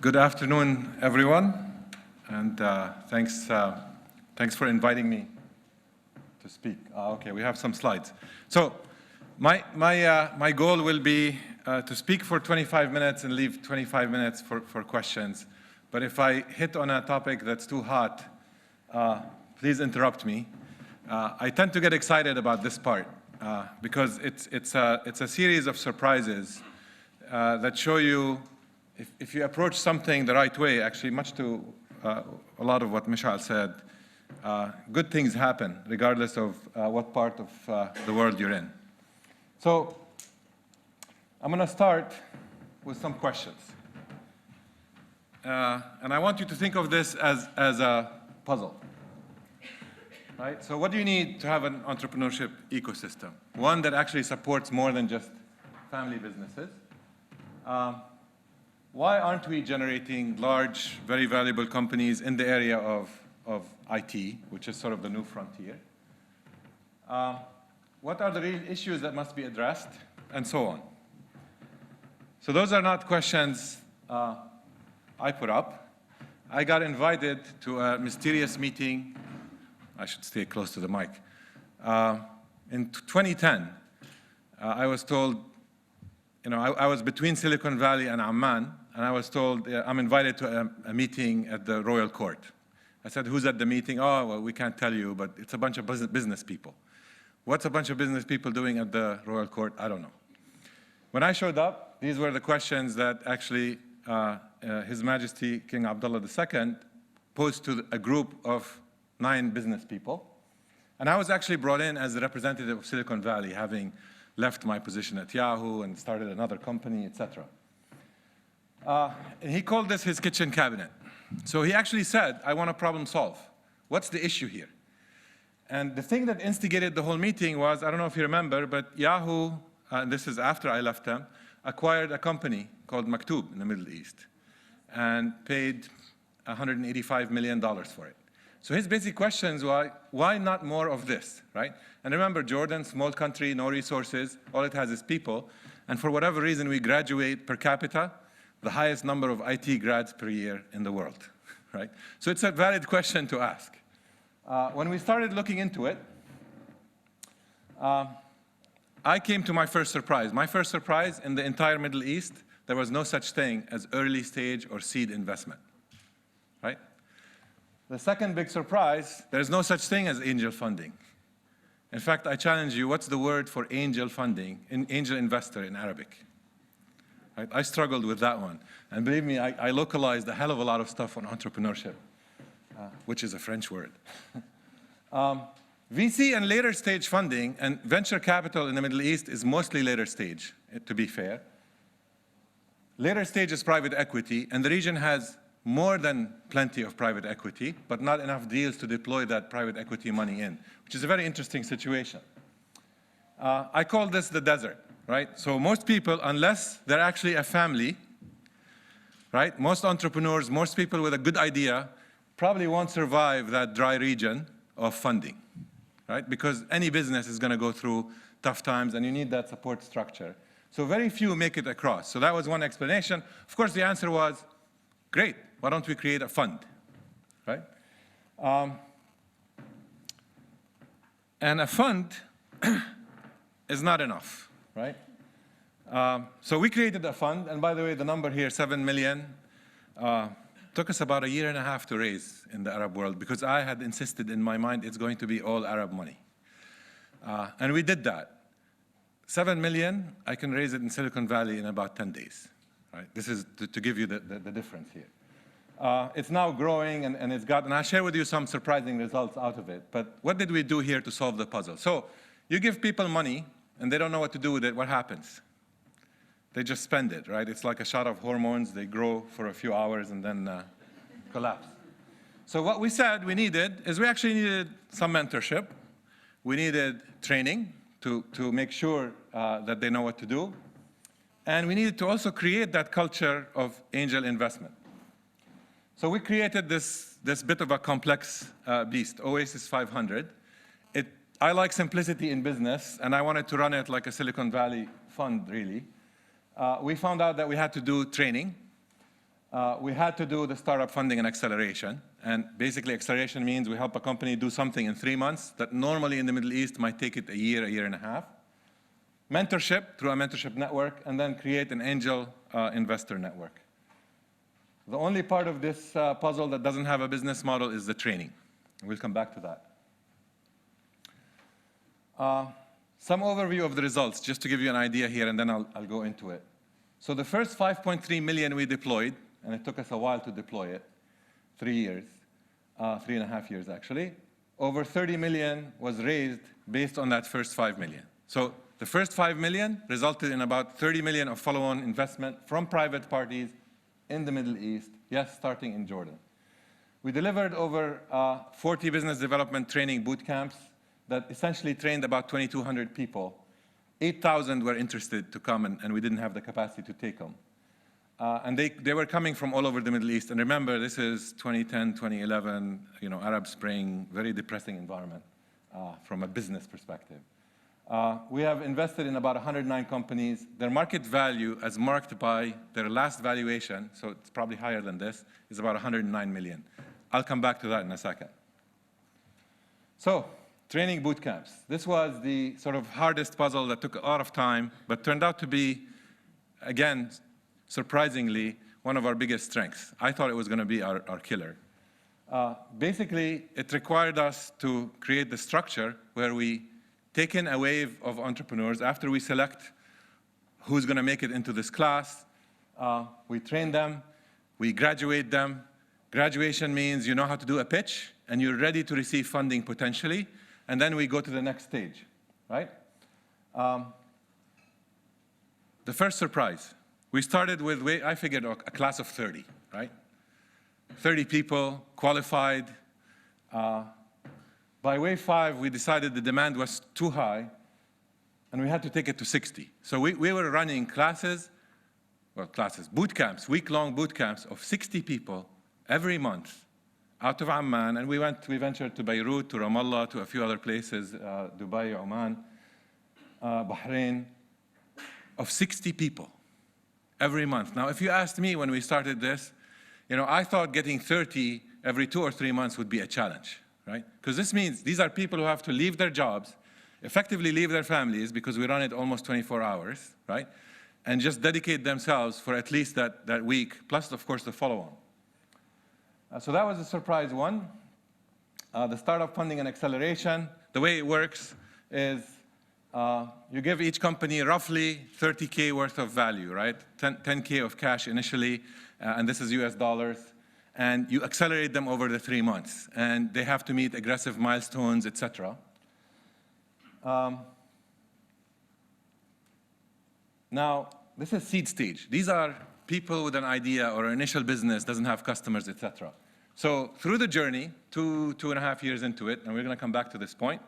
Good afternoon, everyone, and thanks for inviting me to speak. Okay, we have some slides. So my goal will be to speak for 25 minutes and leave 25 minutes for questions. But if I hit on a topic that's too hot, please interrupt me. I tend to get excited about this part because it's a series of surprises that show you if you approach something the right way, actually much to a lot of what Mishal said, good things happen regardless of what part of the world you're in. So I'm going to start with some questions. And I want you to think of this as a puzzle. Right? So what do you need to have an entrepreneurship ecosystem? One that actually supports more than just family businesses. Why aren't we generating large, very valuable companies in the area of IT, which is sort of the new frontier? What are the real issues that must be addressed? And so on. So those are not questions I put up. I got invited to a mysterious meeting. I should stay close to the mic. In 2010, I was told, I was between Silicon Valley and Amman, and I was told, I'm invited to a meeting at the Royal Court. I said, who's at the meeting? Oh, well, we can't tell you, but it's a bunch of business people. What's a bunch of business people doing at the Royal Court? I don't know. When I showed up, these were the questions that actually His Majesty King Abdullah II posed to a group of 9 business people. And I was actually brought in as the representative of Silicon Valley, having left my position at Yahoo and started another company, etc. And he called this his kitchen cabinet. So he actually said, I want to problem solve. What's the issue here? And the thing that instigated the whole meeting was, I don't know if you remember, but Yahoo, and this is after I left them, acquired a company called Maktub in the Middle East and paid $185 million for it. So his basic questions were, why not more of this, right? And remember, Jordan, small country, no resources, all it has is people. And for whatever reason, we graduate per capita the highest number of IT grads per year in the world, right? So it's a valid question to ask. When we started looking into it, I came to my first surprise. My first surprise, in the entire Middle East, there was no such thing as early stage or seed investment, right? The second big surprise, there's no such thing as angel funding. In fact, I challenge you, what's the word for angel funding, angel investor in Arabic? Right? I struggled with that one. And believe me, I localized a hell of a lot of stuff on entrepreneurship, which is a French word. VC and later stage funding and venture capital in the Middle East is mostly later stage, to be fair. Later stage is private equity, and the region has more than plenty of private equity, but not enough deals to deploy that private equity money in, which is a very interesting situation. I call this the desert, right? So most people, unless they're actually a family, right? Most entrepreneurs, most people with a good idea probably won't survive that dry region of funding, right? Because any business is going to go through tough times, and you need that support structure. So very few make it across. So that was one explanation. Of course, the answer was, great, why don't we create a fund, right? And a fund is not enough, right? So we created a fund, and by the way, the number here, 7 million, took us about 1.5 years to raise in the Arab world, because I had insisted in my mind it's going to be all Arab money. And we did that. 7 million, I can raise it in Silicon Valley in about 10 days. Right? This is to give you the difference here. It's now growing, and I'll share with you some surprising results out of it. But what did we do here to solve the puzzle? So you give people money, and they don't know what to do with it. What happens? They just spend it, right? It's like a shot of hormones. They grow for a few hours and then collapse. So what we said we needed is we actually needed some mentorship. We needed training to make sure that they know what to do. And we needed to also create that culture of angel investment. So we created this bit of a complex beast, Oasis 500. I like simplicity in business, and I wanted to run it like a Silicon Valley fund, really. We found out that we had to do training. we had to do the startup funding and acceleration. And basically, acceleration means we help a company do something in 3 months that normally in the Middle East might take it a year and a half. Mentorship through a mentorship network, and then create an angel investor network. The only part of this puzzle that doesn't have a business model is the training. We'll come back to that. Some overview of the results, just to give you an idea here, and then I'll go into it. So the first 5.3 million we deployed, and it took us a while to deploy it, 3 years, 3.5 years actually. Over 30 million was raised based on that first 5 million. So the first 5 million resulted in about 30 million of follow-on investment from private parties in the Middle East, yes, starting in Jordan. We delivered over 40 business development training boot camps that essentially trained about 2,200 people. 8,000 were interested to come, and we didn't have the capacity to take them. And they were coming from all over the Middle East. And remember, this is 2010, 2011, Arab Spring, very depressing environment from a business perspective. We have invested in about 109 companies. Their market value, as marked by their last valuation, so it's probably higher than this, is about 109 million. I'll come back to that in a second. So, training boot camps. This was the sort of hardest puzzle that took a lot of time, but turned out to be, again, surprisingly, one of our biggest strengths. I thought it was going to be our killer. Basically, it required us to create the structure where we take in a wave of entrepreneurs. After we select who's going to make it into this class, we train them, we graduate them. Graduation means you know how to do a pitch, and you're ready to receive funding potentially, and then we go to the next stage, right? The first surprise. We started with, I figured, a class of 30, right? 30 people, qualified. By wave 5, we decided the demand was too high, and we had to take it to 60. So we were running boot camps, week-long boot camps of 60 people every month out of Amman, and we ventured to Beirut, to Ramallah, to a few other places, Dubai, Oman, Bahrain, of 60 people every month. Now, if you asked me when we started this, I thought getting 30 every 2 or 3 months would be a challenge, right? Because this means these are people who have to leave their jobs, effectively leave their families, because we run it almost 24 hours, right? And just dedicate themselves for at least that week, plus, of course, the follow-on. So that was a surprise one. The startup funding and acceleration, the way it works is you give each company roughly 30K worth of value, right? 10K of cash initially, and this is US dollars. And you accelerate them over the 3 months. And they have to meet aggressive milestones, et cetera. Now, this is seed stage. These are people with an idea or an initial business, doesn't have customers, et cetera. So through the journey, 2.5 years into it, and we're going to come back to this point,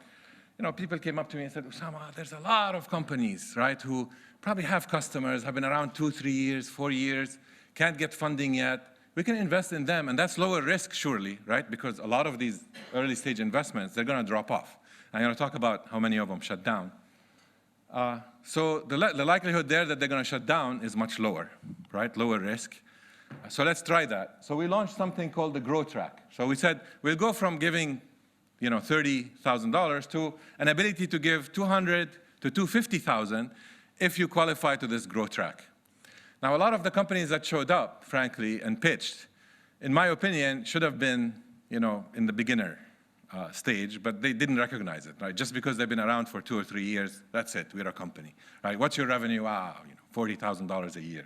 people came up to me and said, Usama, there's a lot of companies, right, who probably have customers, have been around 2, 3 years, 4 years, can't get funding yet. We can invest in them, and that's lower risk, surely, right? Because a lot of these early stage investments, they're going to drop off. I'm going to talk about how many of them shut down. So the likelihood there that they're going to shut down is much lower, right? Lower risk. So let's try that. So we launched something called the Grow Track. So we said, we'll go from giving $30,000 to an ability to give $200,000 to $250,000 if you qualify to this Grow Track. Now, a lot of the companies that showed up, frankly, and pitched, in my opinion, should have been, in the beginner stage, but they didn't recognize it, right? Just because they've been around for 2 or 3 years, that's it, we're a company, right? What's your revenue? $40,000 a year.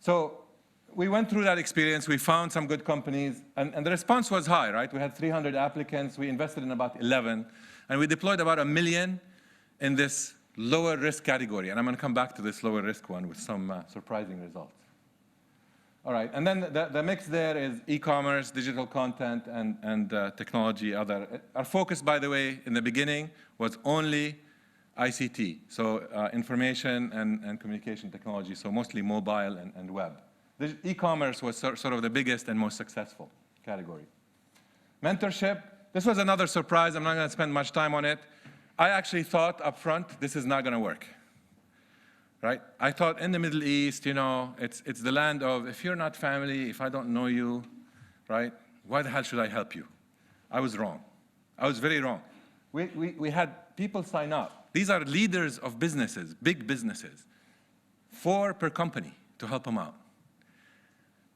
So we went through that experience, we found some good companies, and the response was high, right? We had 300 applicants, we invested in about 11, and we deployed about $1 million in this lower risk category, and I'm going to come back to this lower risk one with some surprising results. All right, and then the mix there is e-commerce, digital content, and technology, other. Our focus, by the way, in the beginning was only ICT, so information and communication technology, so mostly mobile and web. E-commerce was sort of the biggest and most successful category. Mentorship, this was another surprise. I'm not going to spend much time on it. I actually thought up front, this is not going to work. right? I thought in the Middle East, you know, it's the land of, if you're not family, if I don't know you, right? Why the hell should I help you? I was wrong. I was very wrong. We had people sign up. These are leaders of businesses, big businesses, 4 per company to help them out.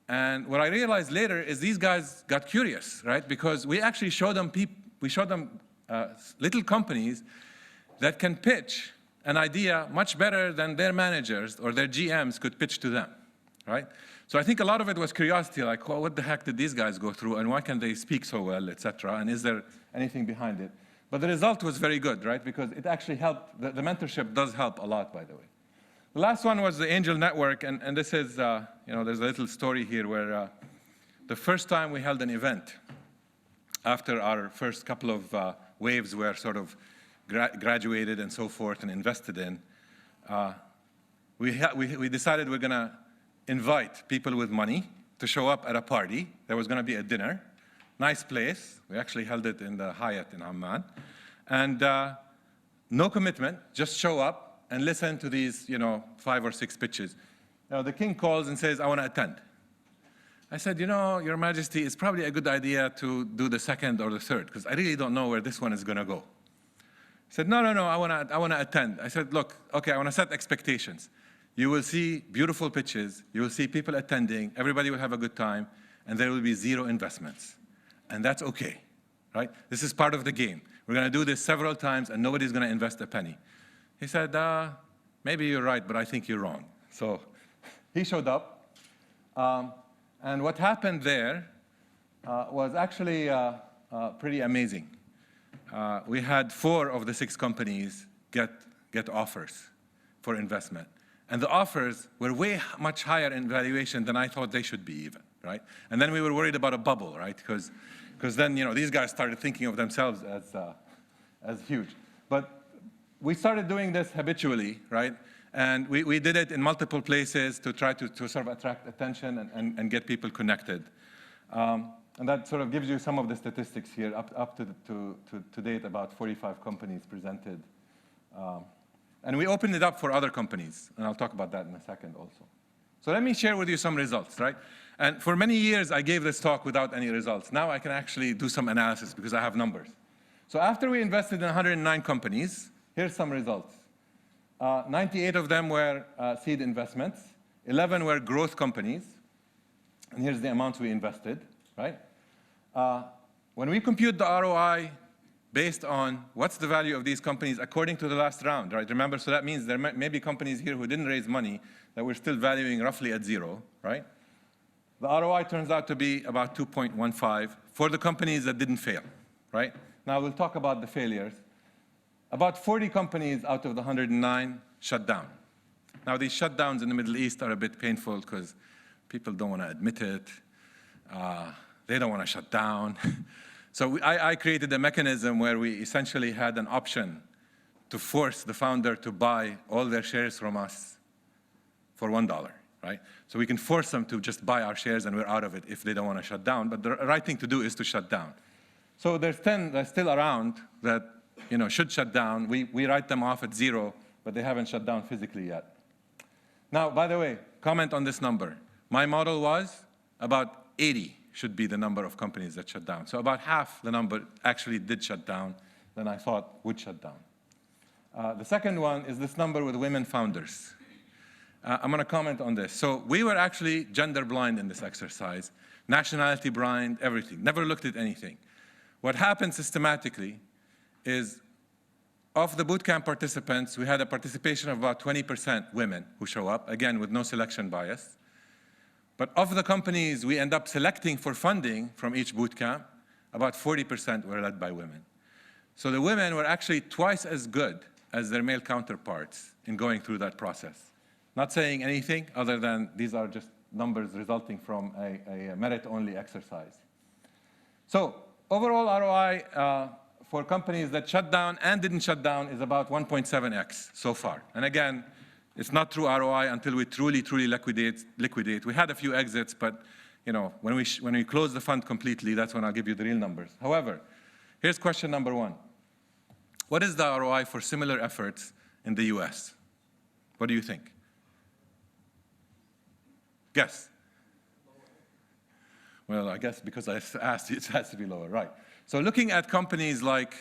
And what I realized later is these guys got curious, right? Because we actually showed them little companies that can pitch an idea much better than their managers or their GMs could pitch to them, right? So I think a lot of it was curiosity, like, well, what the heck did these guys go through, and why can they speak so well, et cetera, and is there anything behind it? But the result was very good, right? Because it actually helped. The mentorship does help a lot, by the way. The last one was the Angel Network, and this is, you know, there's a little story here where the first time we held an event, after our first couple of waves were sort of graduated and so forth and invested in, we decided we're going to invite people with money to show up at a party. There was going to be a dinner, nice place. We actually held it in the Hyatt in Amman. And no commitment, just show up and listen to these, you know, 5 or 6 pitches. Now, the king calls and says, I want to attend. I said, you know, Your Majesty, it's probably a good idea to do the second or the third, because I really don't know where this one is going to go. He said, no, I want to attend. I said, look, okay, I want to set expectations. You will see beautiful pitches. You will see people attending. Everybody will have a good time. And there will be 0 investments. And that's okay, right? This is part of the game. We're going to do this several times, and nobody's going to invest a penny. He said, maybe you're right, but I think you're wrong. So he showed up. And what happened there was actually pretty amazing. We had 4 of the 6 companies get offers for investment. And the offers were way much higher in valuation than I thought they should be even, right? And then we were worried about a bubble, right? Because then, you know, these guys started thinking of themselves as huge. But we started doing this habitually, right? And we did it in multiple places to try to sort of attract attention and get people connected. And that sort of gives you some of the statistics here. Up to date, about 45 companies presented. And we opened it up for other companies, and I'll talk about that in a second also. So let me share with you some results, right? And for many years, I gave this talk without any results. Now I can actually do some analysis because I have numbers. So after we invested in 109 companies, here's some results. 98 of them were seed investments. 11 were growth companies. And here's the amounts we invested, right? When we compute the ROI based on what's the value of these companies according to the last round, right? Remember, so that means there may be companies here who didn't raise money that we're still valuing roughly at 0, right? The ROI turns out to be about 2.15 for the companies that didn't fail, right? Now we'll talk about the failures. About 40 companies out of the 109 shut down. Now these shutdowns in the Middle East are a bit painful because people don't want to admit it. They don't want to shut down. So I created a mechanism where we essentially had an option to force the founder to buy all their shares from us for $1, right? So we can force them to just buy our shares and we're out of it if they don't want to shut down. But the right thing to do is to shut down. So there's 10 that's still around that, you know, should shut down. We write them off at 0, but they haven't shut down physically yet. Now, by the way, comment on this number. My model was about 80 should be the number of companies that shut down. So about half the number actually did shut down than I thought would shut down. The second one is this number with women founders. I'm going to comment on this. So we were actually gender blind in this exercise, nationality blind, everything. Never looked at anything. What happened systematically is of the bootcamp participants, we had a participation of about 20% women who show up, again, with no selection bias. But of the companies we end up selecting for funding from each bootcamp, about 40% were led by women. So the women were actually twice as good as their male counterparts in going through that process. Not saying anything other than these are just numbers resulting from a merit-only exercise. So overall ROI for companies that shut down and didn't shut down is about 1.7x so far. And again, it's not true ROI until we truly liquidate. We had a few exits, but you know, when we close the fund completely, that's when I'll give you the real numbers. However, here's question number 1. What is the ROI for similar efforts in the US? What do you think? Guess. Well, I guess because I asked, it has to be lower, right? So looking at companies like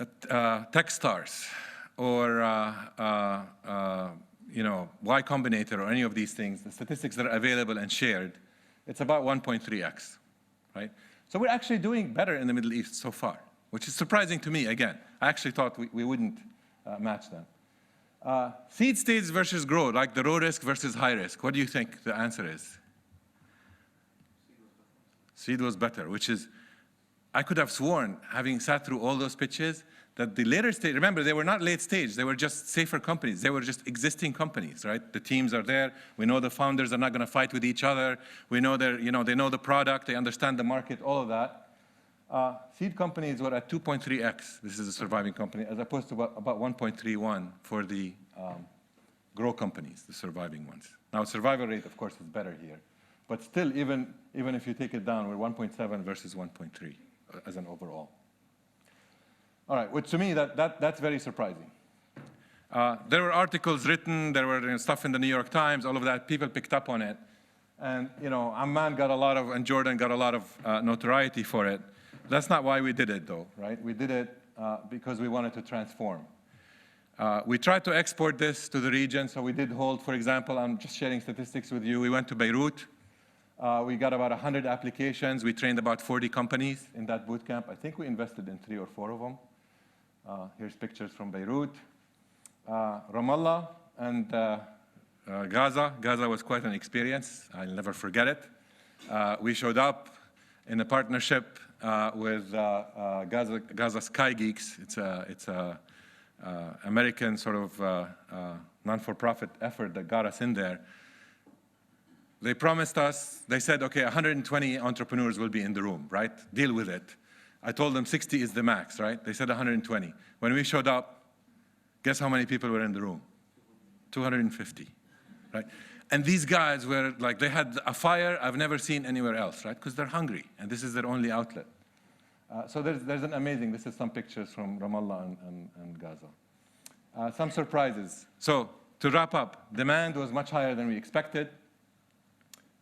Techstars or Y Combinator or any of these things, the statistics that are available and shared, it's about 1.3x, right? So we're actually doing better in the Middle East so far, which is surprising to me. Again, I actually thought we wouldn't match them. Seed stage versus growth, like the low risk versus high risk. What do you think the answer is? Seed was better, which is, I could have sworn, having sat through all those pitches, that the later stage, remember, they were not late stage, they were just safer companies. They were just existing companies, right? The teams are there. We know the founders are not going to fight with each other. We know they know the product, they understand the market, all of that. Seed companies were at 2.3x, this is a surviving company, as opposed to about 1.31 for the grow companies, the surviving ones. Now, survival rate, of course, is better here. But still, even if you take it down, we're 1.7 versus 1.3 as an overall. All right, which to me, that's very surprising. There were articles written, there were stuff in the New York Times, all of that, people picked up on it. And Amman got a lot of, and Jordan got a lot of notoriety for it. That's not why we did it though, right? We did it because we wanted to transform. We tried to export this to the region, so we did hold, for example, I'm just sharing statistics with you. We went to Beirut. We got about 100 applications. We trained about 40 companies in that boot camp. I think we invested in 3 or 4 of them. Here's pictures from Beirut. Ramallah and Gaza. Gaza was quite an experience. I'll never forget it. We showed up in a partnership with Gaza Sky Geeks. It's a American sort of non-for-profit effort that got us in there. They promised us, they said, okay, 120 entrepreneurs will be in the room, right? Deal with it. I told them 60 is the max, right? They said 120. When we showed up, guess how many people were in the room? 250, right? And these guys were like, they had a fire I've never seen anywhere else, right? Because they're hungry, and this is their only outlet. So there's an amazing, this is some pictures from Ramallah and Gaza. Some surprises. So to wrap up, demand was much higher than we expected.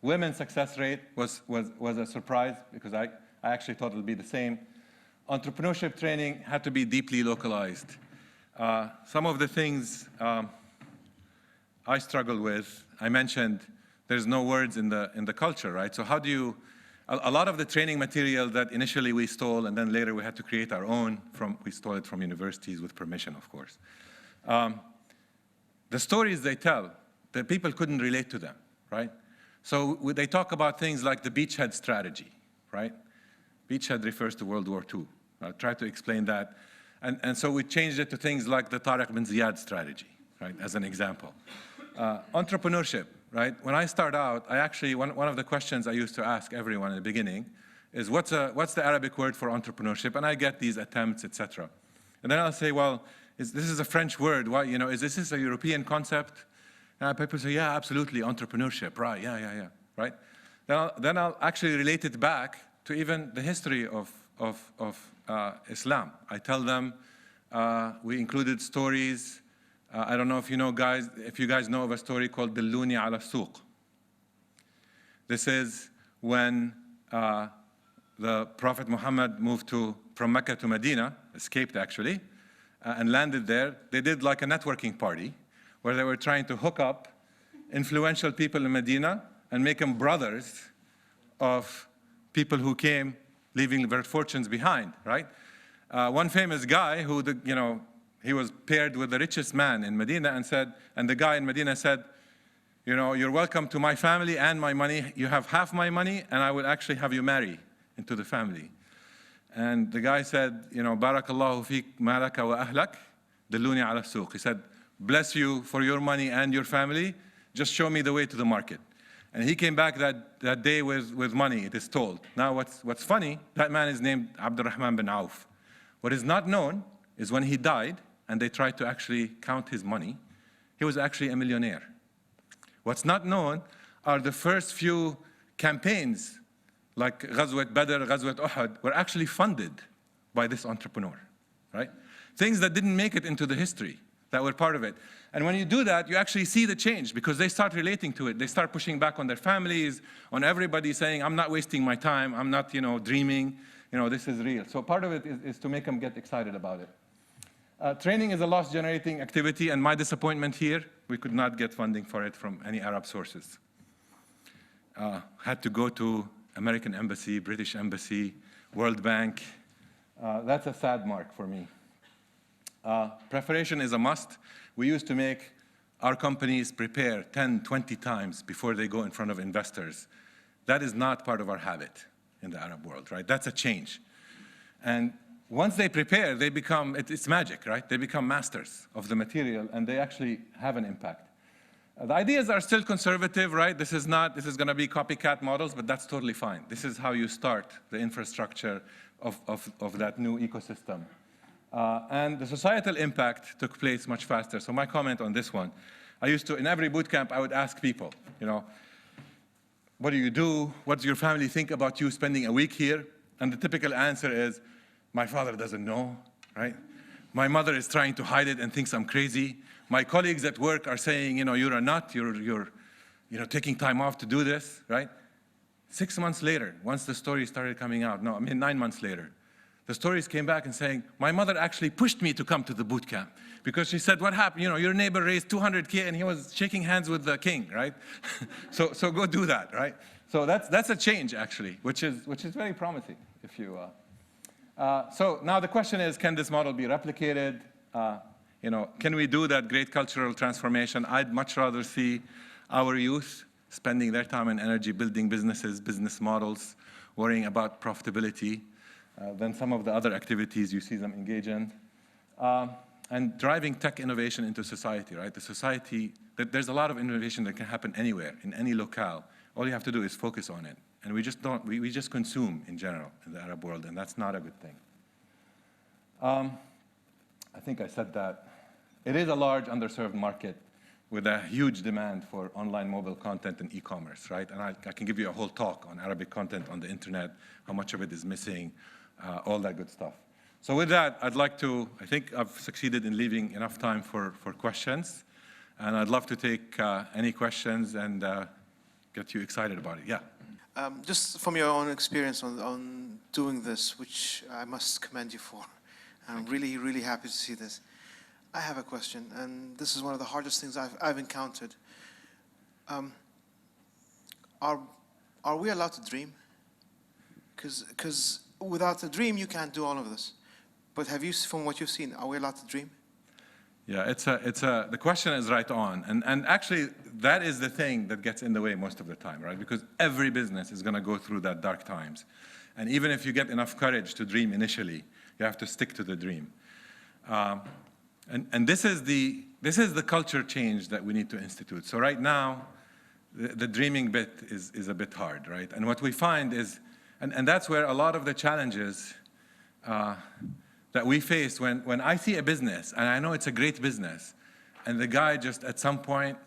Women's success rate was a surprise because I actually thought it would be the same. Entrepreneurship training had to be deeply localized. Some of the things I struggle with, I mentioned there's no words in the culture, right? So how do you, a lot of the training material that initially we stole and then later we had to create our own, we stole it from universities with permission, of course. The stories they tell, the people couldn't relate to them, right? So they talk about things like the beachhead strategy, right? Beachhead refers to World War II. I'll try to explain that. And so we changed it to things like the Tariq bin Ziyad strategy, right, as an example. Entrepreneurship, right? When I start out, I actually, one of the questions I used to ask everyone in the beginning is, what's the Arabic word for entrepreneurship? And I get these attempts, etc. And then I'll say, well, this is a French word. Why, is this a European concept? People say, yeah, absolutely, entrepreneurship, right, yeah, right? Then I'll actually relate it back to even the history of Islam. I tell them we included stories. I don't know if you guys know of a story called Dilluni ala Suq. This is when the Prophet Muhammad moved from Mecca to Medina, escaped actually, and landed there. They did like a networking party where they were trying to hook up influential people in Medina and make them brothers of people who came leaving their fortunes behind, right? One famous guy who, he was paired with the richest man in Medina and the guy in Medina said, you're welcome to my family and my money. You have half my money and I will actually have you marry into the family. And the guy said, Barakallahu fiqh malaka wa ahlak, dilluni ala suq. He said, bless you for your money and your family. Just show me the way to the market. And he came back that day with money, it is told. Now what's funny, that man is named Abdurrahman bin Auf. What is not known is when he died and they tried to actually count his money, he was actually a millionaire. What's not known are the first few campaigns like Ghazwat Badr, Ghazwat Uhud were actually funded by this entrepreneur, right? Things that didn't make it into the history. that were part of it. And when you do that, you actually see the change because they start relating to it. They start pushing back on their families, on everybody, saying, I'm not wasting my time, I'm not dreaming, this is real. So part of it is to make them get excited about it. Training is a loss-generating activity, and my disappointment here, we could not get funding for it from any Arab sources. Had to go to American Embassy, British Embassy, World Bank. That's a sad mark for me. Preparation is a must. We used to make our companies prepare 10, 20 times before they go in front of investors. That is not part of our habit in the Arab world, right? That's a change. And once they prepare, they become, it's magic, right? They become masters of the material, and they actually have an impact. The ideas are still conservative, right? This is going to be copycat models, but that's totally fine. This is how you start the infrastructure of that new ecosystem. And the societal impact took place much faster. So my comment on this one, I used to, in every boot camp, I would ask people, what do you do? What does your family think about you spending a week here? And the typical answer is, my father doesn't know, right? My mother is trying to hide it and thinks I'm crazy. My colleagues at work are saying, you're a nut, you're taking time off to do this, right? 6 months later, once the story started coming out, 9 months later, the stories came back and saying, my mother actually pushed me to come to the boot camp because she said, what happened? Your neighbor raised 200K and he was shaking hands with the king, right? so go do that, right? So that's a change, actually, which is very promising. So now the question is, can this model be replicated? Can we do that great cultural transformation? I'd much rather see our youth spending their time and energy building businesses, business models, worrying about profitability, than some of the other activities you see them engage in. And driving tech innovation into society, right? There's a lot of innovation that can happen anywhere, in any locale. All you have to do is focus on it. And we just consume in general in the Arab world, and that's not a good thing. I think I said that. It is a large underserved market with a huge demand for online mobile content and e-commerce, right? And I can give you a whole talk on Arabic content on the internet, how much of it is missing, all that good stuff. So with that, I think I've succeeded in leaving enough time for questions. And I'd love to take any questions and get you excited about it. Yeah. Just from your own experience on doing this, which I must commend you for. I'm really, really happy to see this. I have a question, and this is one of the hardest things I've encountered. Are we allowed to dream? Because without a dream, you can't do all of this. But from what you've seen, are we allowed to dream? Yeah, the question is right on. And actually, that is the thing that gets in the way most of the time, right? Because every business is going to go through that dark times. And even if you get enough courage to dream initially, you have to stick to the dream. And this is the culture change that we need to institute. So right now, the dreaming bit is a bit hard, right? And what we find is, and that's where a lot of the challenges that we face when I see a business, and I know it's a great business, and the guy just at some point,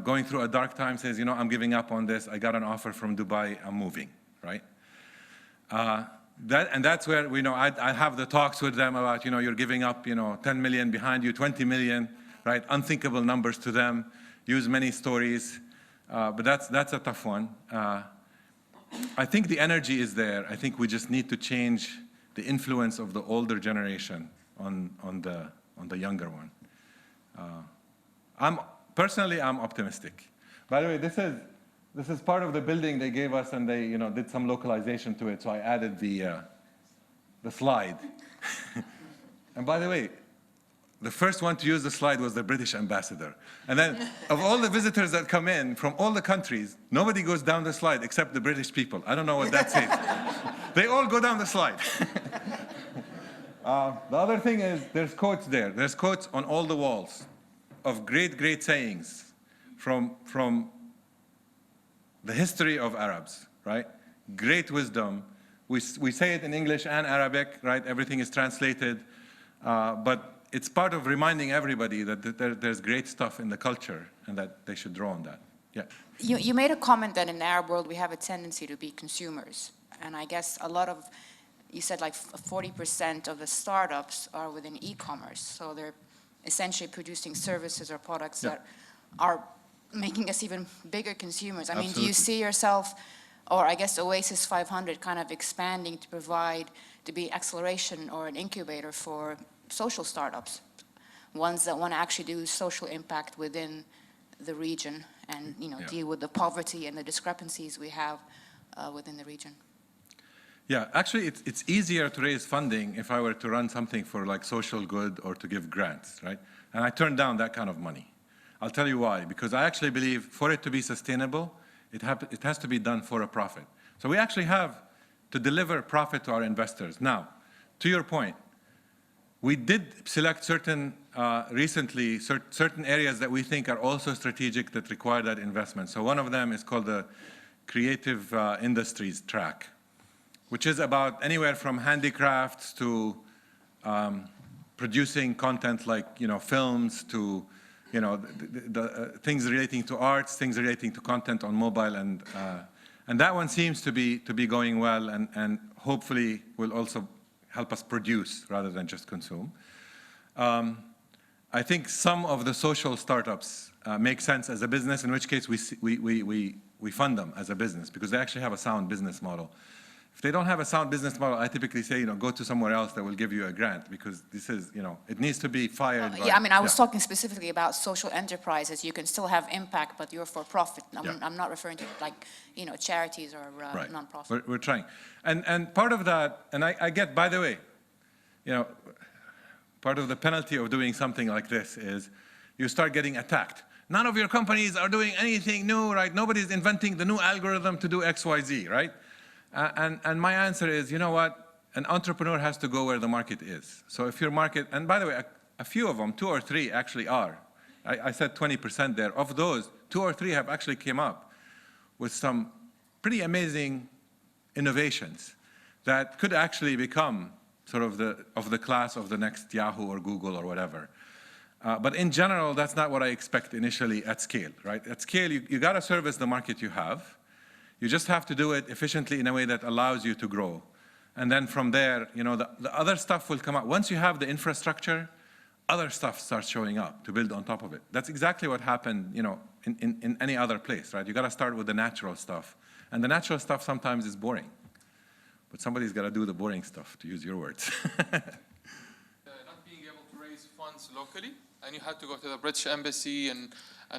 going through a dark time says, I'm giving up on this, I got an offer from Dubai, I'm moving, right? That's where I have the talks with them about, you're giving up, 10 million behind you, 20 million, right? Unthinkable numbers to them, use many stories, but that's a tough one. I think the energy is there. I think we just need to change the influence of the older generation on the younger one. Personally, I'm optimistic. By the way, this is part of the building they gave us, and they did some localization to it, so I added the slide. And by the way, the first one to use the slide was the British ambassador. And then of all the visitors that come in from all the countries, nobody goes down the slide except the British people. I don't know what that says. They all go down the slide. The other thing is there's quotes there. There's quotes on all the walls of great, great sayings from the history of Arabs, right? Great wisdom. We say it in English and Arabic, right? Everything is translated. But it's part of reminding everybody that there's great stuff in the culture and that they should draw on that. Yeah. You made a comment that in the Arab world we have a tendency to be consumers. And I guess you said like 40% of the startups are within e-commerce. So essentially producing services or products Yeah. that are making us even bigger consumers. I mean, do Absolutely. you see yourself, or I guess Oasis 500 kind of expanding to provide, to be acceleration or an incubator for social startups, ones that want to actually do social impact within the region and, you know, Yeah. deal with the poverty and the discrepancies we have within the region? Yeah, actually, it's easier to raise funding if I were to run something for like social good or to give grants, right? And I turned down that kind of money. I'll tell you why. Because I actually believe for it to be sustainable, it has to be done for a profit. So we actually have to deliver profit to our investors. Now, to your point, we did select certain, recently, certain areas that we think are also strategic that require that investment. So one of them is called the Creative Industries track, which is about anywhere from handicrafts to producing content like, you know, films to, you know, the things relating to arts, things relating to content on mobile, and that one seems to be going well, and hopefully will also help us produce rather than just consume. I think some of the social startups make sense as a business, in which case we fund them as a business because they actually have a sound business model. If they don't have a sound business model, I typically say, you know, go to somewhere else that will give you a grant because this is, you know, it needs to be fired. Yeah, I mean, I was talking specifically about social enterprises. You can still have impact, but you're for profit. I'm not referring to like, you know, charities or right. non-profit. We're trying. And part of that, and I get, by the way, you know, part of the penalty of doing something like this is you start getting attacked. None of your companies are doing anything new, right? Nobody's inventing the new algorithm to do X, Y, Z, right? And my answer is, you know what? An entrepreneur has to go where the market is. So if your market, and by the way, a few of them, 2 or 3 actually are. I said 20% there. Of those, 2 or 3 have actually came up with some pretty amazing innovations that could actually become sort of the class of the next Yahoo or Google or whatever. But in general, that's not what I expect initially at scale, right? At scale, you got to service the market you have. You just have to do it efficiently in a way that allows you to grow. And then from there, you know, the other stuff will come out. Once you have the infrastructure, other stuff starts showing up to build on top of it. That's exactly what happened, you know, in any other place, right? You got to start with the natural stuff. And the natural stuff sometimes is boring. But somebody's got to do the boring stuff, to use your words. Not being able to raise funds locally, and you had to go to the British Embassy and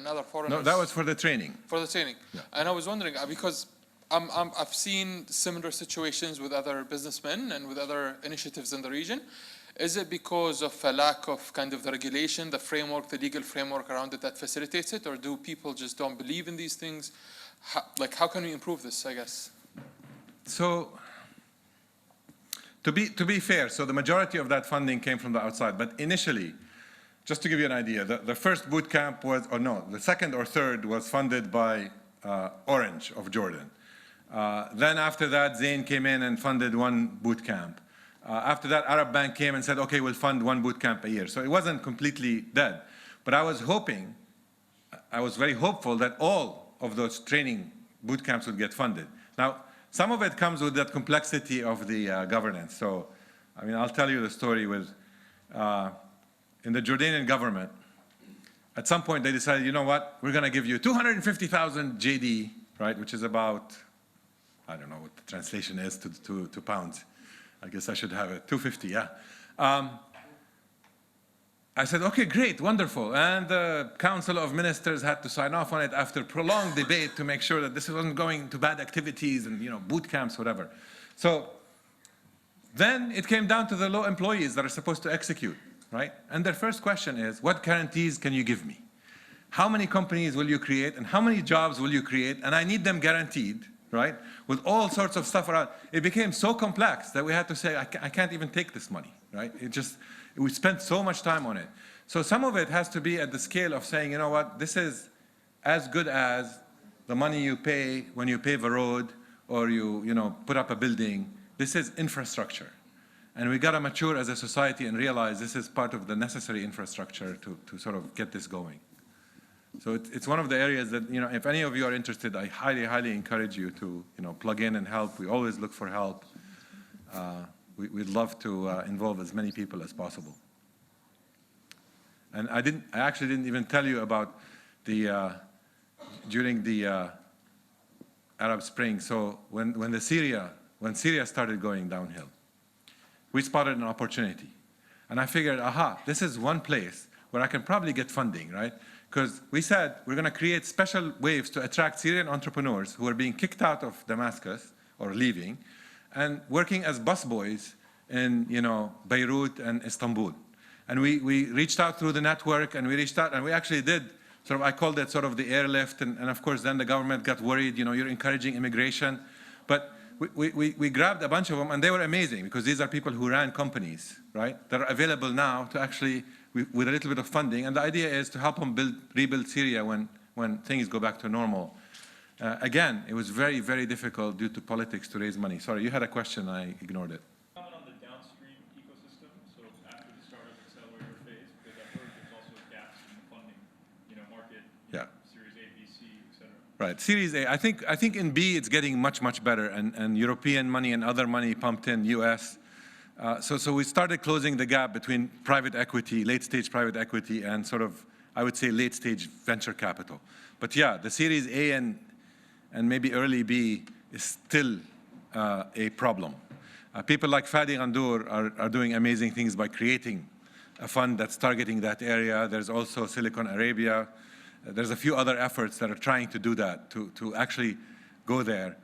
other foreigners. No, that was for the training. For the training. Yeah. And I was wondering, because I've seen similar situations with other businessmen and with other initiatives in the region. Is it because of a lack of kind of the regulation, the framework, the legal framework around it that facilitates it, or do people just don't believe in these things? How can we improve this, I guess? So, to be fair, so the majority of that funding came from the outside, but initially, just to give you an idea, the first boot camp was, or no, the second or third was funded by Orange of Jordan. Then after that, Zain came in and funded one boot camp. After that, Arab Bank came and said, okay, we'll fund one boot camp a year. So it wasn't completely dead. But I was very hopeful that all of those training boot camps would get funded. Now, some of it comes with that complexity of the governance. So, I mean, I'll tell you the story with, in the Jordanian government, at some point they decided, you know what, we're going to give you 250,000 JD, right, which is about, I don't know what the translation is to pounds. I guess I should have it, 250, yeah. I said, okay, great, wonderful. And the Council of Ministers had to sign off on it after prolonged debate to make sure that this wasn't going to bad activities and, you know, boot camps, whatever. So then it came down to the low employees that are supposed to execute, right? And their first question is, what guarantees can you give me? How many companies will you create and how many jobs will you create? And I need them guaranteed, right? With all sorts of stuff around. It became so complex that we had to say, I can't even take this money, right? We spent so much time on it. So some of it has to be at the scale of saying, you know what, this is as good as the money you pay when you pave a road or you know, put up a building. This is infrastructure. And we got to mature as a society and realize this is part of the necessary infrastructure to sort of get this going. So it's one of the areas that, you know, if any of you are interested, I highly, highly encourage you to, you know, plug in and help. We always look for help. We'd love to involve as many people as possible. And I actually didn't even tell you about during the Arab Spring. So when Syria started going downhill, we spotted an opportunity. And I figured, aha, this is one place where I can probably get funding, right? Because we said we're going to create special waves to attract Syrian entrepreneurs who are being kicked out of Damascus or leaving and working as busboys in Beirut and Istanbul. And we reached out through the network, and we actually did I called it sort of the airlift, and of course then the government got worried, you're encouraging immigration. But we grabbed a bunch of them, and they were amazing because these are people who ran companies, right? That are available now to actually, with a little bit of funding. And the idea is to help them rebuild Syria when things go back to normal. Again, it was very, very difficult due to politics to raise money. Sorry, you had a question, I ignored it. Comment on the downstream ecosystem. So after the startup accelerator phase, because I've heard there's also gaps in the funding, market, Series A, B, C, et cetera. Right, Series A. I think in B it's getting much, much better, and European money and other money pumped in, US. So we started closing the gap between private equity, late-stage private equity, and sort of, I would say, late-stage venture capital. But yeah, the Series A and maybe early B is still a problem. People like Fadi Ghandour are doing amazing things by creating a fund that's targeting that area. There's also Silicon Arabia. There's a few other efforts that are trying to do that, to actually go there.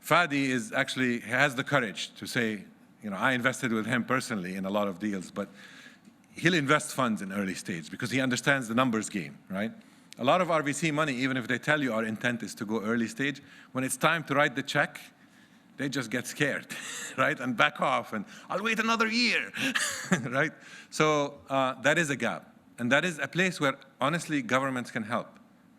Fadi has the courage to say, I invested with him personally in a lot of deals, but he'll invest funds in early stage because he understands the numbers game, right? A lot of RVC money, even if they tell you our intent is to go early stage, when it's time to write the check, they just get scared, right? And back off, and I'll wait another year, right? So that is a gap. And that is a place where, honestly, governments can help,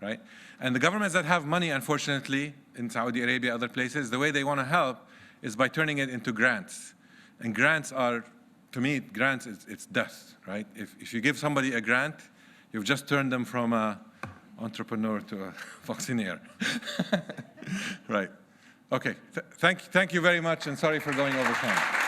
right? And the governments that have money, unfortunately, in Saudi Arabia, other places, the way they want to help is by turning it into grants. And grants are, to me, grants, it's death, right? If you give somebody a grant, you've just turned them from an entrepreneur to a vaccinaire. Right. Okay, thank you very much, and sorry for going over time.